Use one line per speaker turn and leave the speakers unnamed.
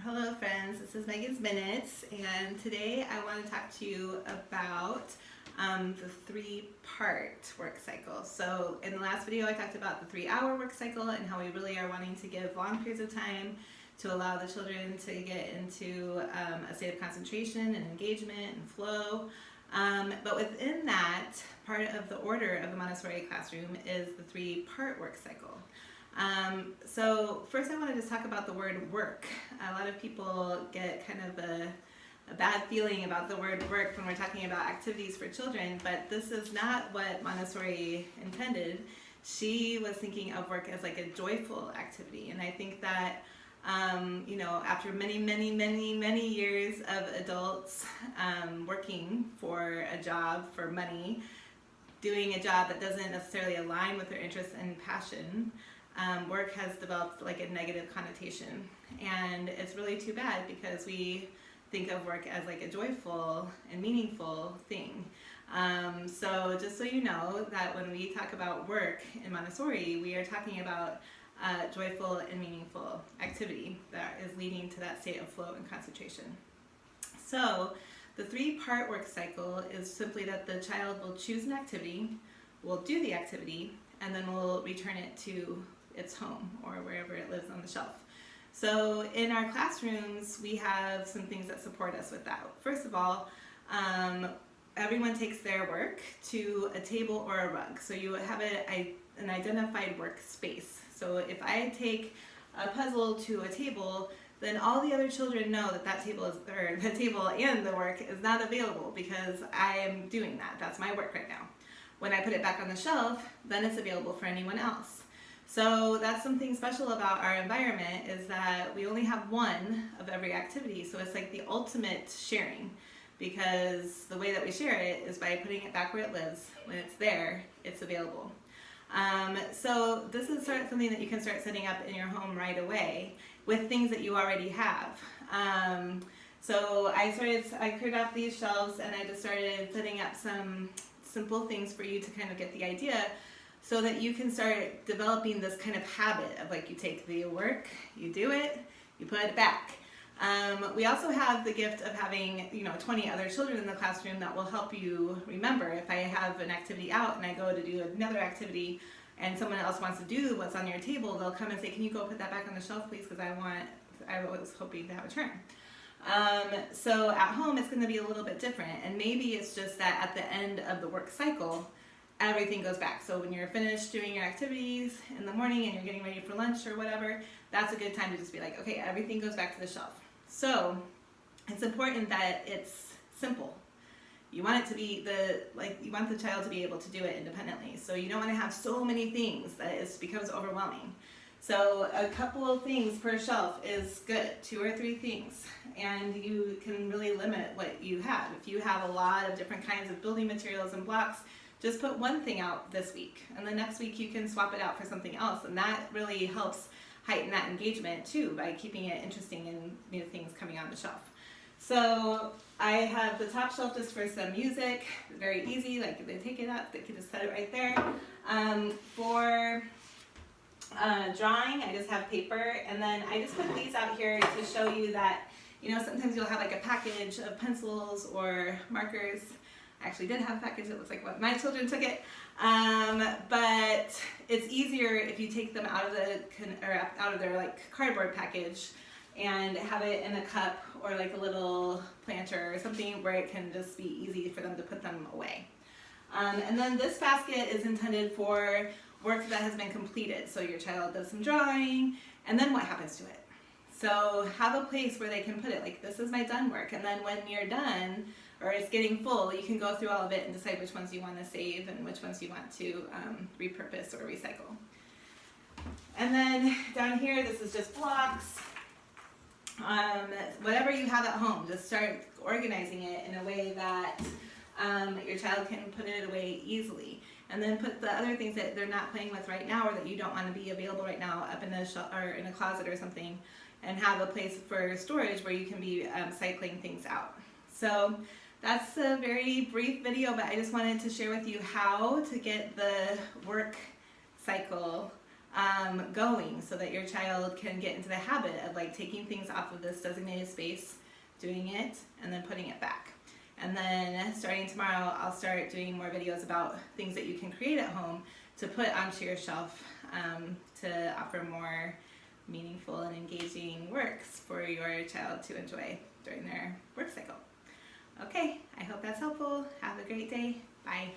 Hello friends, this is Megan's Minutes, and today I want to talk to you about the three-part work cycle. So in the last video I talked about the 3-hour work cycle and how we really are wanting to give long periods of time to allow the children to get into a state of concentration and engagement and flow. But within that, part of the order of the Montessori classroom is the 3-part work cycle. So first I want to just talk about the word work. A lot of people get kind of a bad feeling about the word work when we're talking about activities for children, but this is not what Montessori intended. She was thinking of work as like a joyful activity, and I think that after many years of adults working for a job for money, doing a job that doesn't necessarily align with their interests and passion, work has developed like a negative connotation, and it's really too bad because we think of work as like a joyful and meaningful thing. So just so you know that when we talk about work in Montessori, we are talking about joyful and meaningful activity that is leading to that state of flow and concentration. So the 3-part work cycle is simply that the child will choose an activity, will do the activity, and then will return it to its home or wherever it lives on the shelf. So in our classrooms, we have some things that support us with that. First of all, everyone takes their work to a table or a rug. So you have an identified workspace. So if I take a puzzle to a table, then all the other children know that the table and the work is not available because I am doing that. That's my work right now. When I put it back on the shelf, then it's available for anyone else. So that's something special about our environment, is that we only have one of every activity. So it's like the ultimate sharing, because the way that we share it is by putting it back where it lives. When it's there, it's available. So this is something that you can start setting up in your home right away with things that you already have. So I cleared out these shelves and I just started putting up some simple things for you to kind of get the idea, so that you can start developing this kind of habit of like, you take the work, you do it, you put it back. We also have the gift of having 20 other children in the classroom that will help you remember. If I have an activity out and I go to do another activity and someone else wants to do what's on your table, they'll come and say, can you go put that back on the shelf please, because I was hoping to have a turn. So at home it's going to be a little bit different, and maybe it's just that at the end of the work cycle everything goes back. So when you're finished doing your activities in the morning and you're getting ready for lunch or whatever, that's a good time to just be like, okay, everything goes back to the shelf. So it's important that it's simple. You want it to be you want the child to be able to do it independently. So you don't want to have so many things that it becomes overwhelming. So a couple of things per shelf is good, 2 or 3 things, and you can really limit what you have. If you have a lot of different kinds of building materials and blocks, just put one thing out this week, and the next week you can swap it out for something else, and that really helps heighten that engagement too by keeping it interesting and new things coming on the shelf. So I have the top shelf just for some music, very easy, like if they take it up, they can just set it right there. For drawing, I just have paper, and then I just put these out here to show you that, sometimes you'll have like a package of pencils or markers. I actually did have a package that looks like what my children took it, but it's easier if you take them out of their like cardboard package and have it in a cup or like a little planter or something where it can just be easy for them to put them away. And then this basket is intended for work that has been completed. So your child does some drawing, and then what happens to it? So have a place where they can put it, like this is my done work, and then when you're done or it's getting full, you can go through all of it and decide which ones you want to save and which ones you want to repurpose or recycle. And then down here, this is just blocks. Whatever you have at home, just start organizing it in a way that your child can put it away easily. And then put the other things that they're not playing with right now or that you don't want to be available right now up in a closet or something, and have a place for storage where you can be cycling things out. So that's a very brief video, but I just wanted to share with you how to get the work cycle going so that your child can get into the habit of like taking things off of this designated space, doing it, and then putting it back. And then starting tomorrow, I'll start doing more videos about things that you can create at home to put onto your shelf to offer more meaningful and engaging works for your child to enjoy during their work cycle. Okay, I hope that's helpful. Have a great day. Bye.